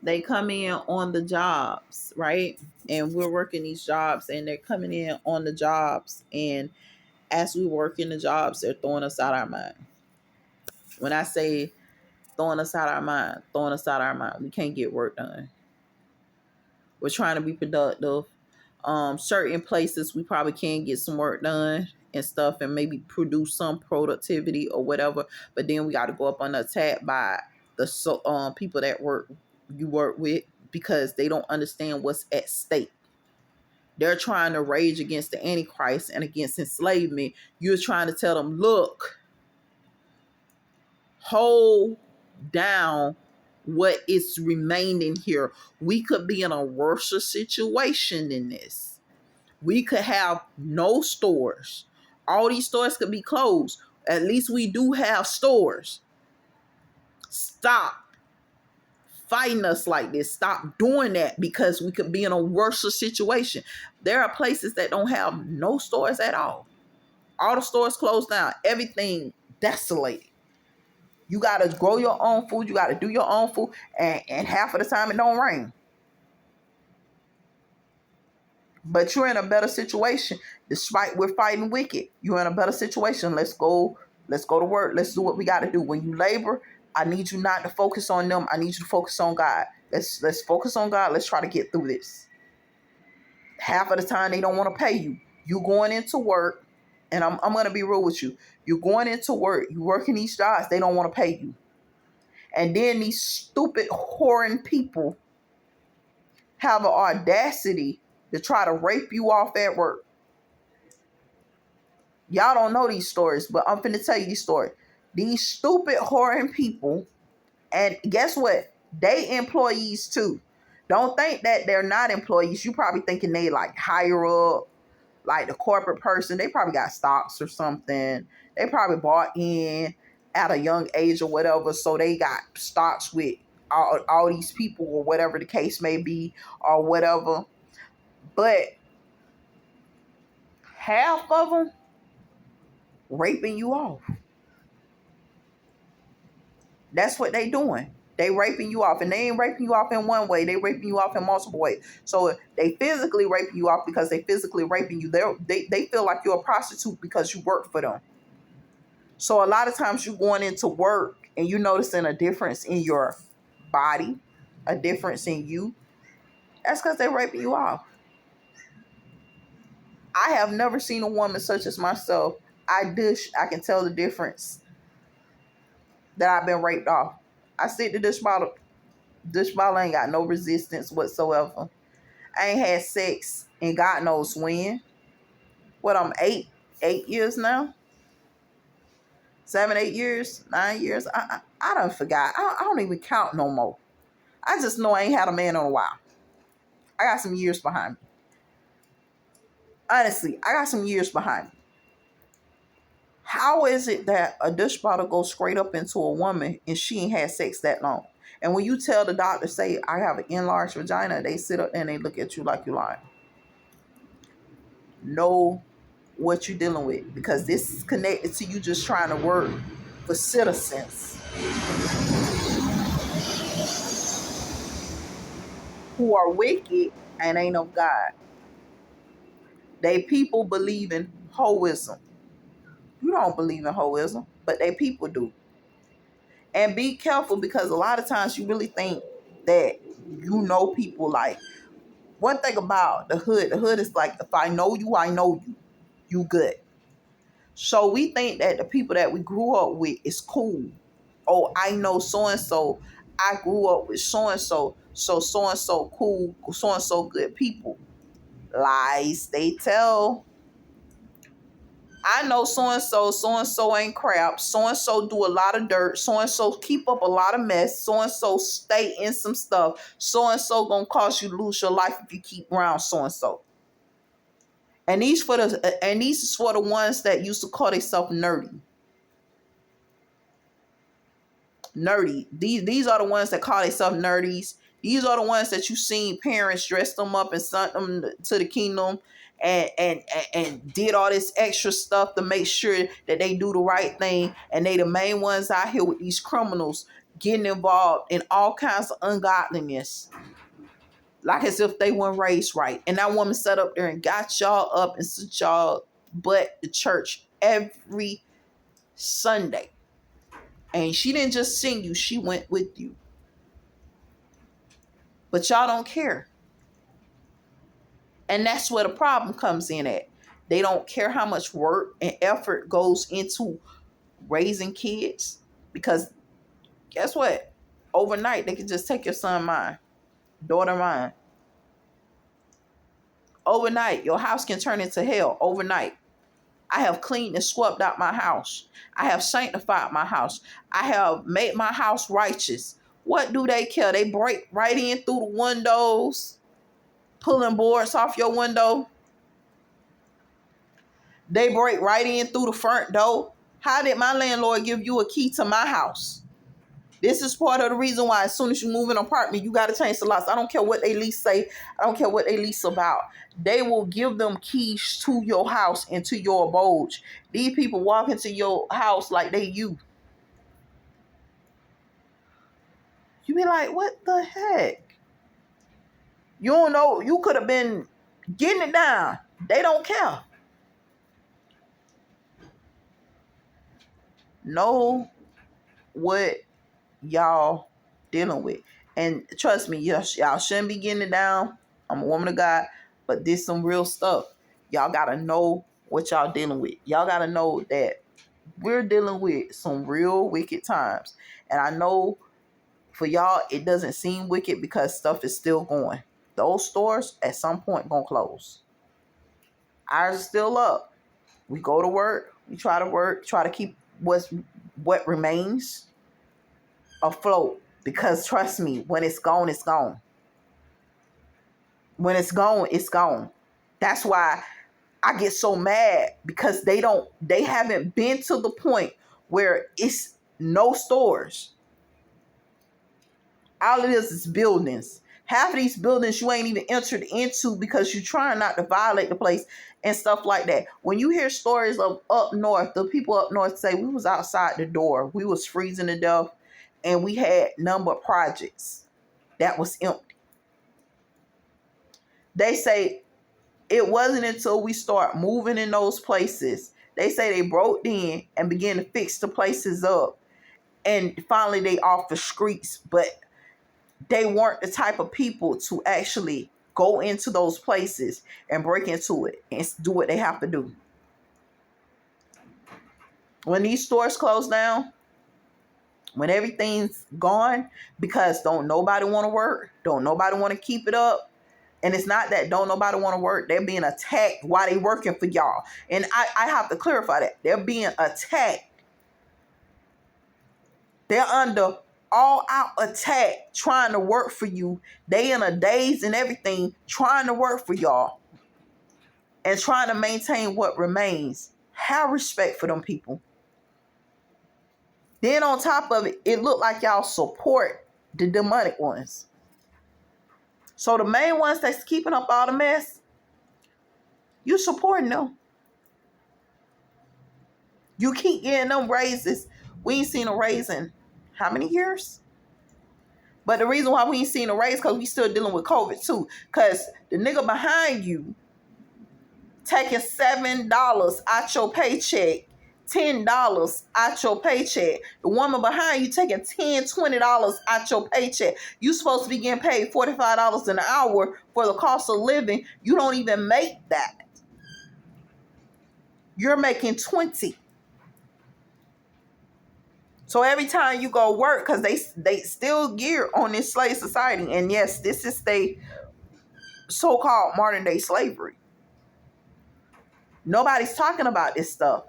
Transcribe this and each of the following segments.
They come in on the jobs, right? And we're working these jobs, and they're coming in on the jobs, and as we work in the jobs, they're throwing us out our mind. When I say throwing us out our mind, throwing us out our mind, we can't get work done. We're trying to be productive. Certain places we probably can get some work done and stuff, and maybe produce some productivity or whatever. But then we got to go up on the attack by the people that you work with, because they don't understand what's at stake. They're trying to rage against the Antichrist and against enslavement. You're trying to tell them, look, hold down what is remaining here. We could be in a worse situation than this. We could have no stores. All these stores could be closed. At least we do have stores. Stop fighting us like this. Stop doing that, because we could be in a worse situation. There are places that don't have no stores at all. All the stores closed down. Everything desolated. You got to grow your own food. You got to do your own food. And half of the time it don't rain. But you're in a better situation. Despite we're fighting wicked, you're in a better situation. Let's go to work. Let's do what we got to do. When you labor, I need you not to focus on them. I need you to focus on God. Let's focus on God. Let's try to get through this. Half of the time they don't want to pay you. You going into work, and I'm going to be real with you. You're going into work. You working these jobs. They don't want to pay you. And then these stupid, whoring people have an audacity to try to rape you off at work. Y'all don't know these stories, but I'm finna tell you these stories. These stupid, whoring people, and guess what? They employees too. Don't think that they're not employees. You probably thinking they like higher up, like the corporate person. They probably got stocks or something. They probably bought in at a young age or whatever, so they got stocks with all these people or whatever the case may be or whatever. But half of them raping you off. That's what they doing. They raping you off, and they ain't raping you off in one way. They raping you off in multiple ways. So they physically raping you off because they physically raping you. They feel like you're a prostitute because you work for them. So a lot of times you going into work and you noticing a difference in your body, a difference in you. That's because they raping you off. I have never seen a woman such as myself. I can tell the difference that I've been raped off. I sit the dish bottle. Dish bottle ain't got no resistance whatsoever. I ain't had sex in God knows when. What, I'm 8 years now? 7, 8 years, 9 years. I done forgot. I don't even count no more. I just know I ain't had a man in a while. I got some years behind me. Honestly, I got some years behind me. How is it that a dish bottle goes straight up into a woman and she ain't had sex that long? And when you tell the doctor, say, I have an enlarged vagina, they sit up and they look at you like you're lying. Know what you're dealing with, because this is connected to you just trying to work for citizens who are wicked and ain't of God. They people believe in hoism. You don't believe in hoism, but they people do. And be careful, because a lot of times you really think that you know people. Like, one thing about the hood is like, if I know you, I know you. You good. So we think that the people that we grew up with is cool. Oh, I know so-and-so. I grew up with so-and-so. So so-and-so cool, so-and-so good people. Lies they tell. I know so-and-so ain't crap. So-and-so do a lot of dirt. So-and-so keep up a lot of mess. So-and-so stay in some stuff. So-and-so gonna cause you to lose your life if you keep around so-and-so. And these is for the ones that used to call themselves nerdy. Nerdy. These are the ones that call themselves nerdies. These are the ones that you seen parents dressed them up and sent them to the kingdom and did all this extra stuff to make sure that they do the right thing. And they the main ones out here with these criminals getting involved in all kinds of ungodliness, like as if they weren't raised right. And that woman sat up there and got y'all up and sent y'all butt to church every Sunday. And she didn't just sing you, she went with you. But y'all don't care. And that's where the problem comes in at. They don't care how much work and effort goes into raising kids. Because guess what? Overnight, they can just take your son mine, daughter mine. Overnight, your house can turn into hell. Overnight. I have cleaned and swept out my house. I have sanctified my house. I have made my house righteous. What do they care? They break right in through the windows, pulling boards off your window. They break right in through the front door. How did my landlord give you a key to my house? This is part of the reason why as soon as you move in an apartment, you got to change the locks. I don't care what they lease say. I don't care what they lease about. They will give them keys to your house and to your abode. These people walk into your house like they you. You be like, what the heck? You don't know. You could have been getting it down. They don't care. Know what y'all dealing with. And trust me, y'all shouldn't be getting it down. I'm a woman of God, but this some real stuff. Y'all gotta know what y'all dealing with. Y'all gotta know that we're dealing with some real wicked times. And I know for y'all, it doesn't seem wicked because stuff is still going. Those stores at some point gonna close. Ours is still up. We go to work. We try to keep what remains afloat. Because trust me, when it's gone, it's gone. When it's gone, it's gone. That's why I get so mad, because they haven't been to the point where it's no stores. All it is buildings. Half of these buildings you ain't even entered into because you're trying not to violate the place and stuff like that. When you hear stories of up north, the people up north say we was outside the door. We was freezing to death and we had number of projects that was empty. They say it wasn't until we start moving in those places. They say they broke in and began to fix the places up. And finally they off the streets. But they weren't the type of people to actually go into those places and break into it and do what they have to do. When these stores close down, when everything's gone, because don't nobody want to work, don't nobody want to keep it up. And it's not that don't nobody want to work. They're being attacked while they working for y'all. And I have to clarify that. They're being attacked. They're under all out attack trying to work for you. They in a daze and everything trying to work for y'all. And trying to maintain what remains. Have respect for them people. Then on top of it, it looked like y'all support the demonic ones. So the main ones that's keeping up all the mess, you supporting them. You keep getting them raises. We ain't seen a raise in how many years? But the reason why we ain't seen a raise because we still dealing with COVID too. Because the nigga behind you taking $7 out your paycheck, $10 out your paycheck. The woman behind you taking $10, $20 out your paycheck. You supposed to be getting paid $45 an hour for the cost of living. You don't even make that. You're making $20. So every time you go work, because they still gear on this slave society. And yes, this is the so-called modern day slavery. Nobody's talking about this stuff.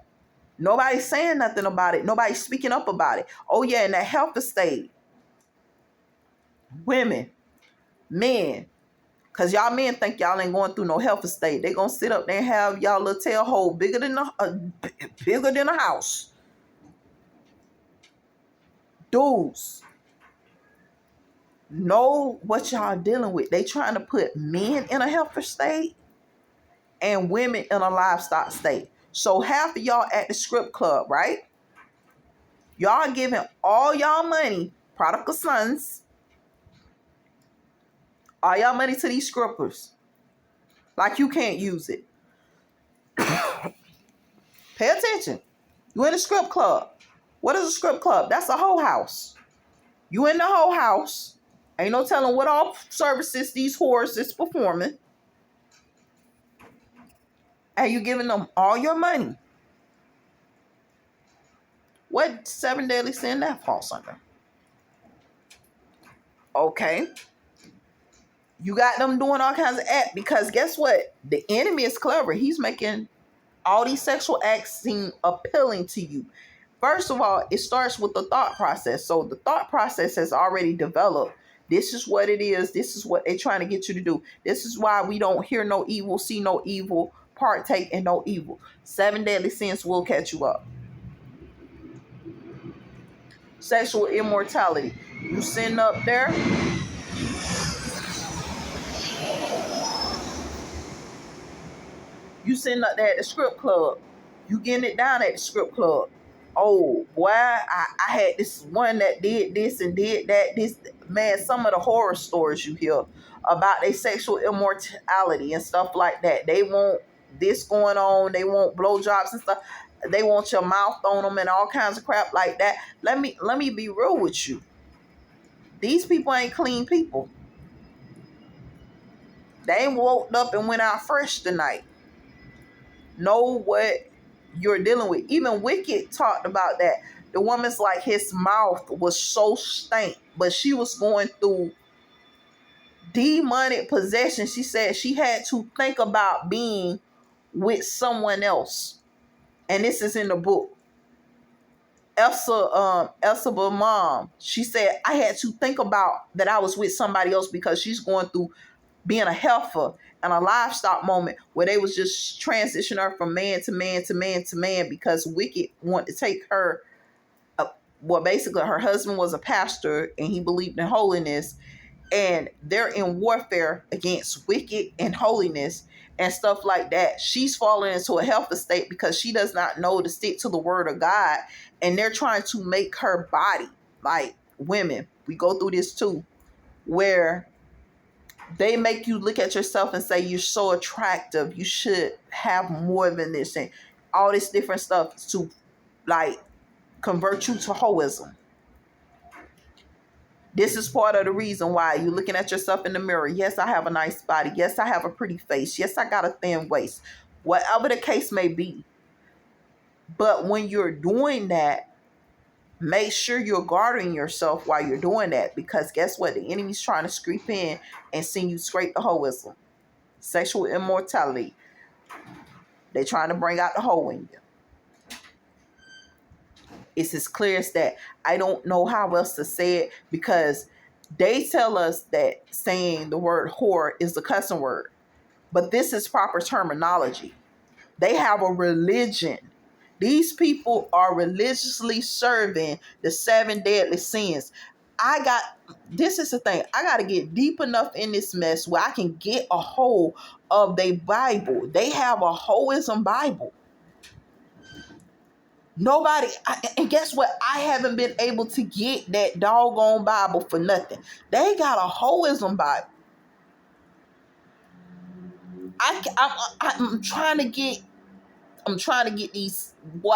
Nobody's saying nothing about it. Nobody's speaking up about it. Oh yeah, in that health estate, women, men, because y'all men think y'all ain't going through no health estate. They gonna sit up there and have y'all little tail hole bigger than a house. Dudes, know what y'all dealing with. They trying to put men in a health estate and women in a livestock state. So half of y'all at the strip club, right? Y'all giving all y'all money prodigal sons, all y'all money to these strippers. Like you can't use it. Pay attention. You in a strip club. What is a strip club? That's a whole house. You in the whole house. Ain't no telling what all services these whores is performing. And you giving them all your money. What 7 deadly sin that falls under? Okay. You got them doing all kinds of acts because guess what? The enemy is clever. He's making all these sexual acts seem appealing to you. First of all, it starts with the thought process. So the thought process has already developed. This is what it is. This is what they're trying to get you to do. This is why we don't hear no evil, see no evil, partake in no evil. 7 deadly sins will catch you up. Sexual immortality. You sitting up there. You sitting up there at the strip club. You getting it down at the strip club. Oh, boy, I had this one that did this and did that. This man, some of the horror stories you hear about their sexual immortality and stuff like that. They want this going on. They want blowjobs and stuff. They want your mouth on them and all kinds of crap like that. Let me be real with you. These people ain't clean people. They ain't woke up and went out fresh tonight. Know what you're dealing with. Even Wicked talked about that. The woman's like his mouth was so stank, but she was going through demonic possession. She said she had to think about being with someone else. And this is in the book. Elsa mom, she said, I had to think about that I was with somebody else because she's going through being a heifer and a livestock moment where they was just transitioning her from man to man to man to man because Wicked wanted to take her. Well, basically, her husband was a pastor and he believed in holiness, and they're in warfare against Wicked and holiness and stuff like that. She's fallen into a heifer state because she does not know to stick to the word of God, and they're trying to make her body like women. We go through this too, where they make you look at yourself and say you're so attractive. You should have more than this and all this different stuff to like convert you to hoism. This is part of the reason why you're looking at yourself in the mirror. Yes, I have a nice body. Yes, I have a pretty face. Yes, I got a thin waist. Whatever the case may be. But when you're doing that, make sure you're guarding yourself while you're doing that, because guess what? The enemy's trying to creep in and send you straight to hoism. Sexual immortality. They're trying to bring out the hoe in you. It's as clear as that. I don't know how else to say it because they tell us that saying the word whore is the cussing word. But this is proper terminology. They have a religion. These people are religiously serving the 7 deadly sins. This is the thing. I got to get deep enough in this mess where I can get a hold of their Bible. They have a hoism Bible. And guess what? I haven't been able to get that doggone Bible for nothing. They got a hoism Bible. I'm trying to get these. Boy,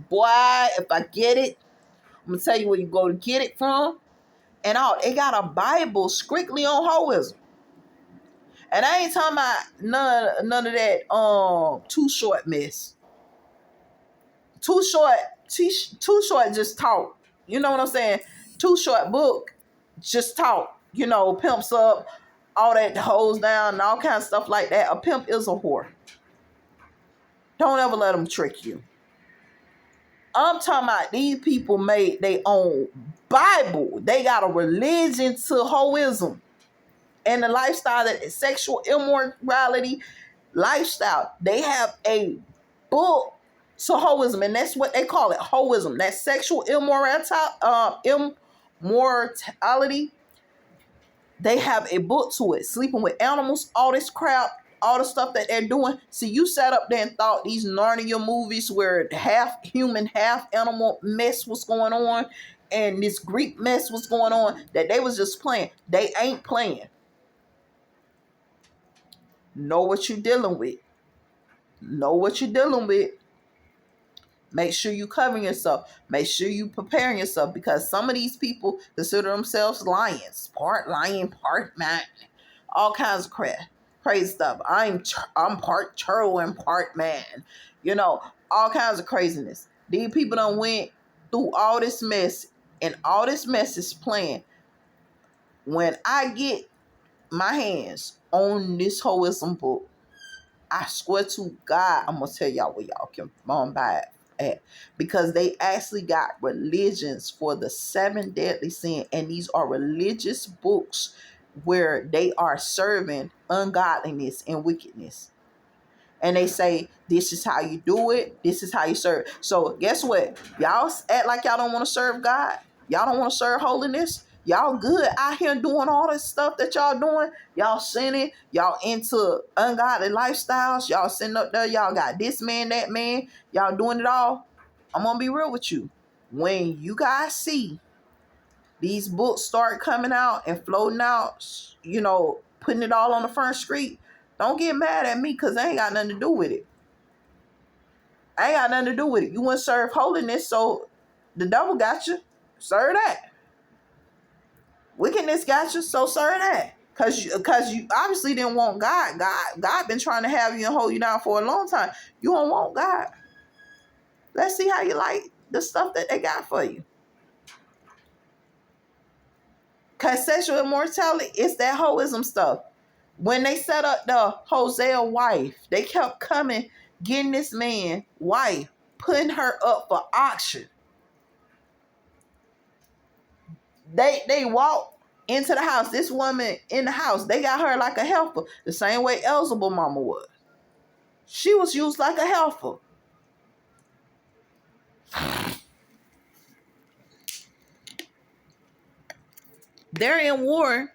if I get it, I'm gonna tell you where you go to get it from. And all they got a Bible strictly on hoism. And I ain't talking about none of that Too Short mess. Too Short just talk. You know what I'm saying? Too Short book just talk. You know, pimps up, all that hoes down and all kinds of stuff like that. A pimp is a whore. Don't ever let them trick you. I'm talking about these people made their own Bible. They got a religion to hoism. And the lifestyle, that is sexual immorality lifestyle. They have a book to hoism, and that's what they call it, hoism. That sexual immortality. They have a book to it. Sleeping with animals, all this crap, all the stuff that they're doing. See, you sat up there and thought these Narnia movies where half human, half animal mess was going on, and this Greek mess was going on, that they was just playing. They ain't playing. Know what you're dealing with. Know what you're dealing with. Make sure you covering yourself. Make sure you preparing yourself, because some of these people consider themselves lions. Part lion, part man. All kinds of crap. Crazy stuff. I'm part turtle and part man. You know, all kinds of craziness. These people done went through all this mess, and all this mess is playing. When I get my hands on this holism book, I swear to God, I'm going to tell y'all where y'all can buy it at. Because they actually got religions for the 7 deadly sins. And these are religious books where they are serving ungodliness and wickedness. And they say, this is how you do it. This is how you serve. So guess what? Y'all act like y'all don't want to serve God. Y'all don't want to serve holiness. Y'all good out here doing all this stuff that y'all doing. Y'all sinning. Y'all into ungodly lifestyles. Y'all sitting up there. Y'all got this man, that man. Y'all doing it all. I'm going to be real with you. When you guys see these books start coming out and floating out, you know, putting it all on the front street, don't get mad at me, because I ain't got nothing to do with it. I ain't got nothing to do with it. You want to serve holiness, so the devil got you. Serve that. Wickedness got you, so serve that. Because you obviously didn't want God. God been trying to have you and hold you down for a long time. You don't want God. Let's see how you like the stuff that they got for you. Because sexual immortality, it's that hoism stuff. When they set up the Hosea wife, they kept coming, getting this man wife, putting her up for auction. They walked into the house. This woman in the house, they got her like a helper. The same way Elzebub mama was. She was used like a helper. They're in war,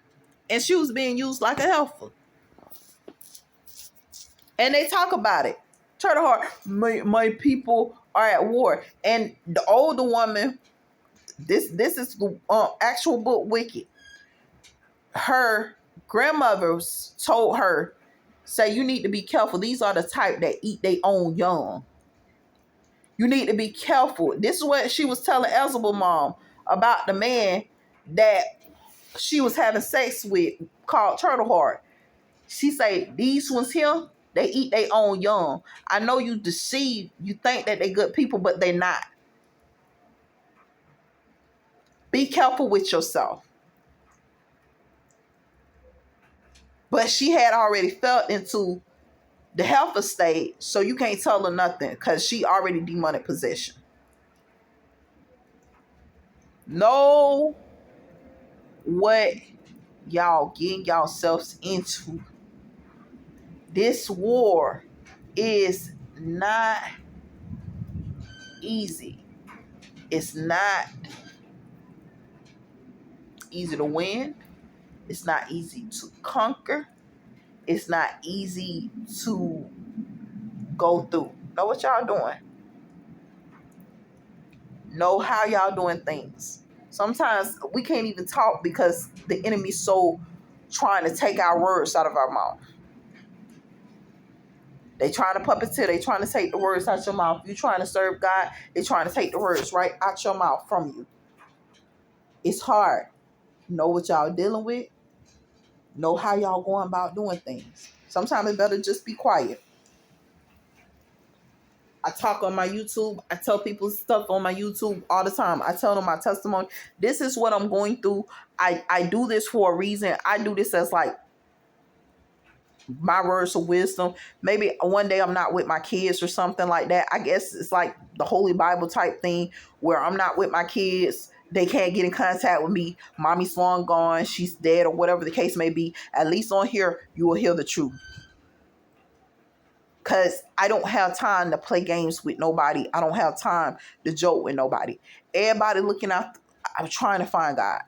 and she was being used like a helper. And they talk about it. Turtle Heart, my people are at war. And the older woman, this is the actual book Wicked. Her grandmother told her, say, you need to be careful. These are the type that eat their own young. You need to be careful. This is what she was telling Elzebub mom about the man that she was having sex with, called Turtle Heart. She said, these ones here, they eat their own young. I know you deceive. You think that they good people, but they're not. Be careful with yourself. But she had already felt into the helper state, so you can't tell her nothing, because she already demonic possession. Know what y'all getting yourselves into. This war is not easy. It's not easy to win. It's not easy to conquer. It's not easy to go through. Know what y'all doing. Know how y'all doing things. Sometimes we can't even talk because the enemy's so trying to take our words out of our mouth. They trying to puppeteer. They trying to take the words out your mouth. You trying to serve God, they trying to take the words right out your mouth from you. It's hard. Know what y'all dealing with. Know how y'all going about doing things. Sometimes it's better just be quiet. I talk on my YouTube. I tell people stuff on my YouTube all the time. I tell them my testimony. This is what I'm going through. I do this for a reason. I do this as like my words of wisdom. Maybe one day I'm not with my kids or something like that. I guess it's like the Holy Bible type thing where I'm not with my kids. They can't get in contact with me. Mommy's long gone. She's dead, or whatever the case may be. At least on here, you will hear the truth. Because I don't have time to play games with nobody. I don't have time to joke with nobody. Everybody looking out. I'm trying to find God,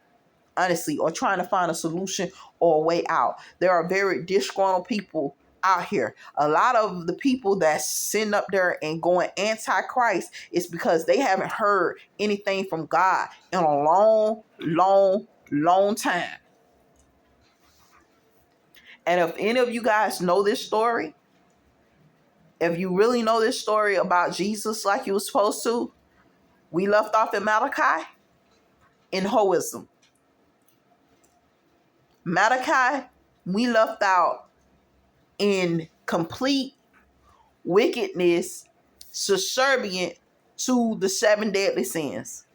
honestly, or trying to find a solution or a way out. There are very disgruntled people out here. A lot of the people that's sitting up there and going anti-Christ is because they haven't heard anything from God in a long time. And if any of you guys know this story, if you really know this story about Jesus like you were supposed to, we left off in Malachi in Hoism. Malachi, we left out in complete wickedness, subservient to the 7 deadly sins.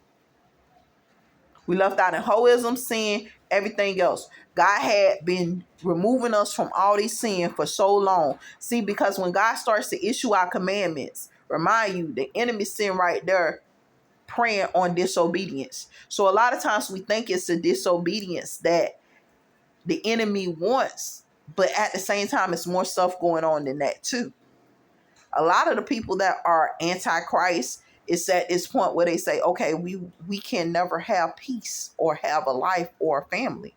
We left out in Hoism, sin, everything else. God had been removing us from all these sins for so long. See, because when God starts to issue our commandments, remind you, the enemy sin right there, preying on disobedience. So a lot of times we think it's the disobedience that the enemy wants, but at the same time, it's more stuff going on than that too. A lot of the people that are anti-Christ is at this point where they say, okay, we can never have peace or have a life or a family.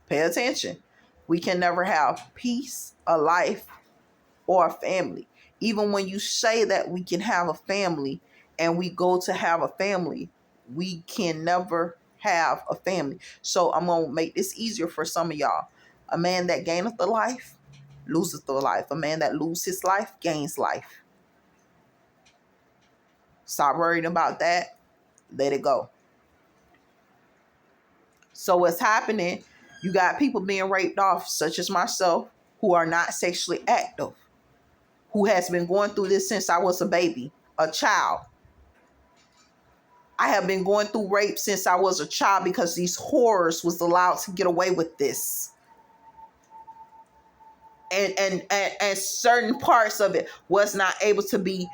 Pay attention. We can never have peace, a life, or a family. Even when you say that we can have a family and we go to have a family, we can never have a family. So I'm going to make this easier for some of y'all. A man that gaineth the life, loseth the life. A man that loses his life, gains life. Stop worrying about that. Let it go. So what's happening, you got people being raped off, such as myself, who are not sexually active, who has been going through this since I was a baby, a child. I have been going through rape since I was a child because these horrors was allowed to get away with this. And certain parts of it was not able to be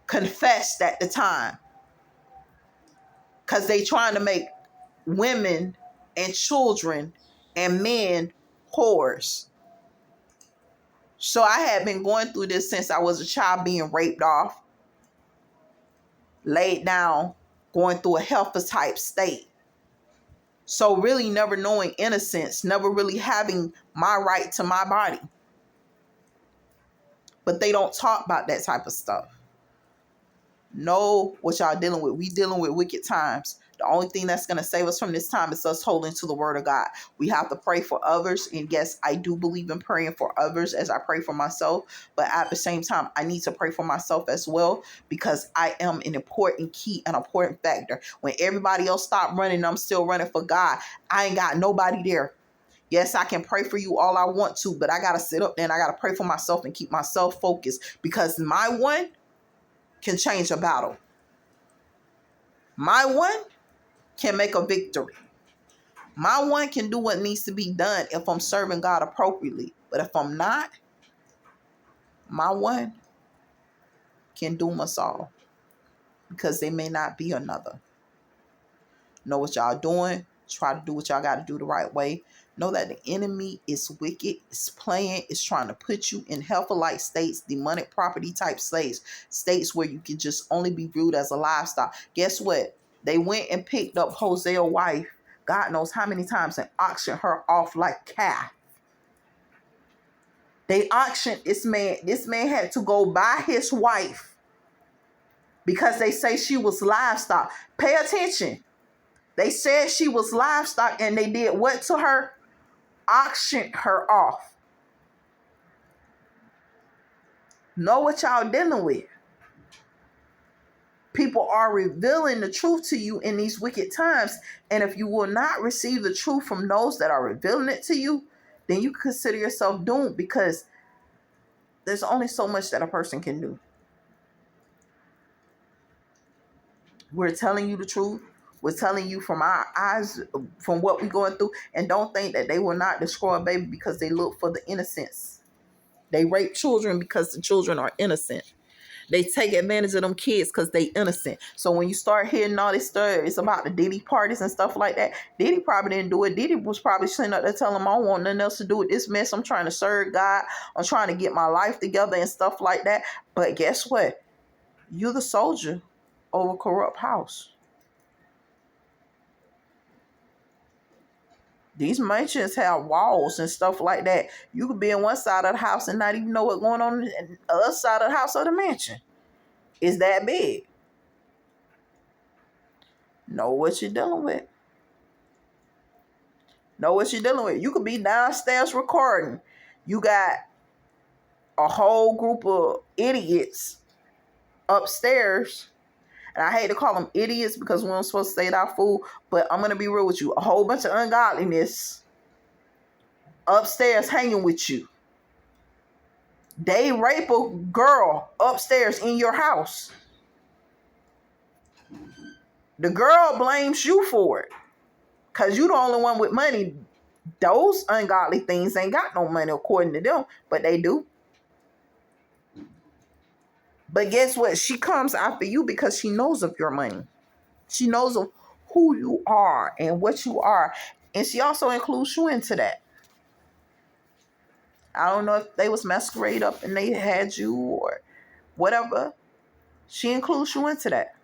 confessed at the time. Because they trying to make women and children and men whores. So I had been going through this since I was a child, being raped off, laid down, going through a helper type state. So really never knowing innocence, never really having my right to my body. But they don't talk about that type of stuff. Know what y'all dealing with. We dealing with wicked times. The only thing that's going to save us from this time is us holding to the word of God. We have to pray for others. And yes, I do believe in praying for others as I pray for myself. But at the same time, I need to pray for myself as well, because I am an important key, an important factor. When everybody else stop running, I'm still running for God. I ain't got nobody there. Yes, I can pray for you all I want to, but I got to sit up there and I got to pray for myself and keep myself focused, because my one can change a battle. My one can make a victory. My one can do what needs to be done if I'm serving God appropriately. But if I'm not, my one can doom us all, because there may not be another. Know what y'all doing. Try to do what y'all got to do the right way. Know that the enemy is wicked, is playing, is trying to put you in heifer-like states, demonic property type states where you can just only be viewed as a livestock. Guess what? They went and picked up Hosea's wife, God knows how many times, and auctioned her off like calf. They auctioned this man. This man had to go buy his wife because they say she was livestock. Pay attention. They said she was livestock, and they did what to her? Auctioned her off. Know what y'all dealing with. People are revealing the truth to you in these wicked times. And if you will not receive the truth from those that are revealing it to you, then you consider yourself doomed, because there's only so much that a person can do. We're telling you the truth. We're telling you from our eyes, from what we're going through. And don't think that they will not destroy a baby because they look for the innocence. They rape children because the children are innocent. They take advantage of them kids because they innocent. So when you start hearing all this stuff, it's about the Diddy parties and stuff like that. Diddy probably didn't do it. Diddy was probably sitting up there telling him, I don't want nothing else to do with this mess. I'm trying to serve God. I'm trying to get my life together and stuff like that. But guess what? You're the soldier over a corrupt house. These mansions have walls and stuff like that. You could be in one side of the house and not even know what's going on in the other side of the house or the mansion. It's that big. Know what you're dealing with. Know what you're dealing with. You could be downstairs recording. You got a whole group of idiots upstairs. And I hate to call them idiots because we don't supposed to say that fool, but I'm going to be real with you. A whole bunch of ungodliness upstairs hanging with you. They rape a girl upstairs in your house. The girl blames you for it because you the only one with money. Those ungodly things ain't got no money according to them, but they do. But guess what? She comes after you because she knows of your money. She knows of who you are and what you are. And she also includes you into that. I don't know if they was masquerade up and they had you or whatever. She includes you into that.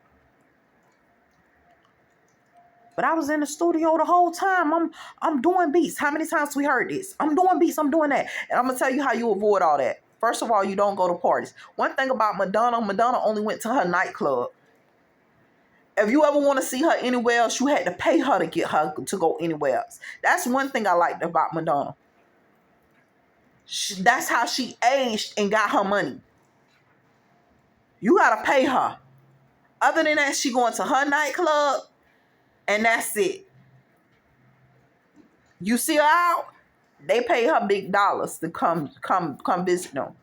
But I was in the studio the whole time. I'm doing beats. How many times we heard this? I'm doing beats. I'm doing that. And I'm going to tell you how you avoid all that. First of all, you don't go to parties. One thing about Madonna only went to her nightclub. If you ever want to see her anywhere else, you had to pay her to get her to go anywhere else. That's one thing I liked about Madonna. That's how she aged and got her money. You got to pay her. Other than that, she going to her nightclub and that's it. You see her out, they pay her big dollars to come visit them.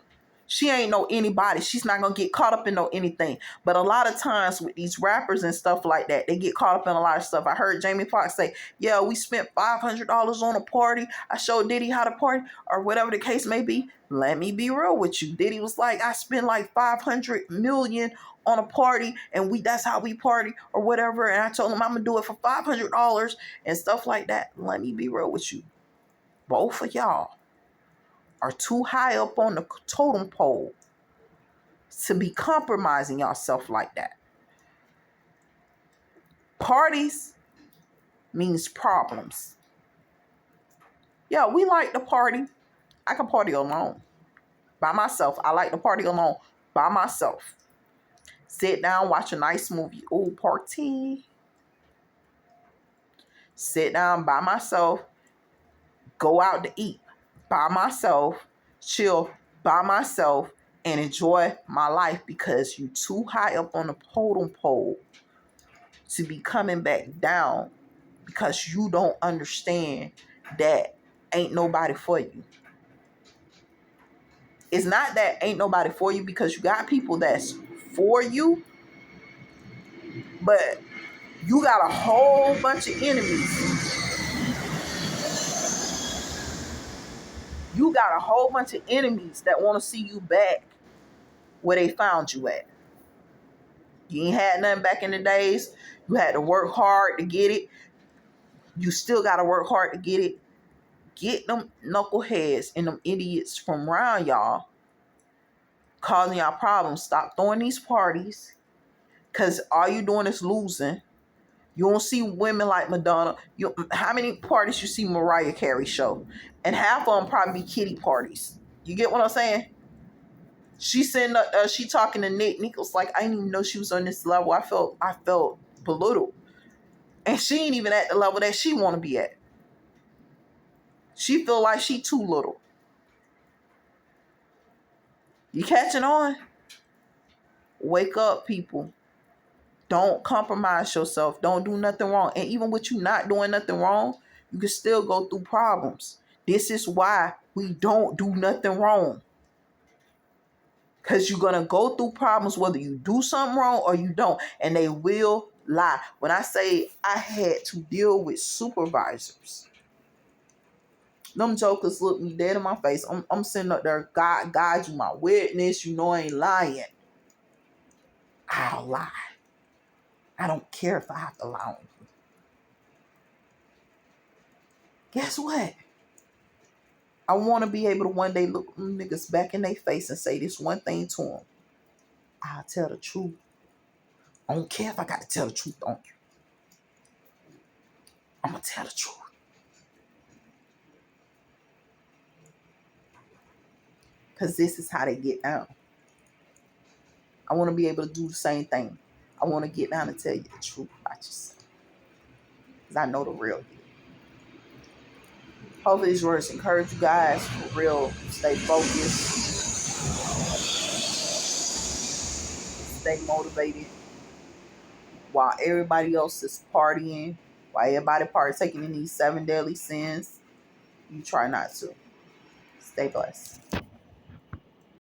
She ain't know anybody. She's not going to get caught up in no anything. But a lot of times with these rappers and stuff like that, they get caught up in a lot of stuff. I heard Jamie Foxx say, yeah, we spent $500 on a party. I showed Diddy how to party or whatever the case may be. Let me be real with you. Diddy was like, I spent like 500 million on a party and that's how we party or whatever. And I told him I'm going to do it for $500 and stuff like that. Let me be real with you. Both of y'all are too high up on the totem pole to be compromising yourself like that. Parties means problems. Yeah, we like to party. I can party alone. By myself. I like to party alone. By myself. Sit down, watch a nice movie. Ooh, party. Sit down by myself. Go out to eat by myself. Chill by myself. And enjoy my life because you're too high up on the totem pole to be coming back down because you don't understand that ain't nobody for you. It's not that ain't nobody for you because you got people that's for you, but you got a whole bunch of enemies. You got a whole bunch of enemies that want to see you back where they found you at. You ain't had nothing back in the days. You had to work hard to get it. You still got to work hard to get it. Get them knuckleheads and them idiots from around y'all causing y'all problems. Stop throwing these parties because all you doing is losing. You don't see women like Madonna. How many parties you see Mariah Carey show? And half of them probably be kiddie parties. You get what I'm saying? She talking to Nick. Nick was like, I didn't even know she was on this level. I felt belittled. And she ain't even at the level that she want to be at. She feel like she too little. You catching on? Wake up, people. Don't compromise yourself. Don't do nothing wrong. And even with you not doing nothing wrong, you can still go through problems. This is why we don't do nothing wrong. Because you're going to go through problems whether you do something wrong or you don't. And they will lie. When I say I had to deal with supervisors, them jokers look me dead in my face. I'm sitting up there, God, you my witness. You know I ain't lying. I'll lie. I don't care if I have to lie on you. Guess what? I want to be able to one day look them niggas back in their face and say this one thing to them. I'll tell the truth. I don't care if I got to tell the truth on you. I'm going to tell the truth. Because this is how they get down. I want to be able to do the same thing. I want to get down and tell you the truth about yourself. Because I know the real you. Hopefully these words encourage you guys. For real, stay focused. Stay motivated. While everybody else is partying, while everybody partaking in these 7 deadly sins, you try not to. Stay blessed.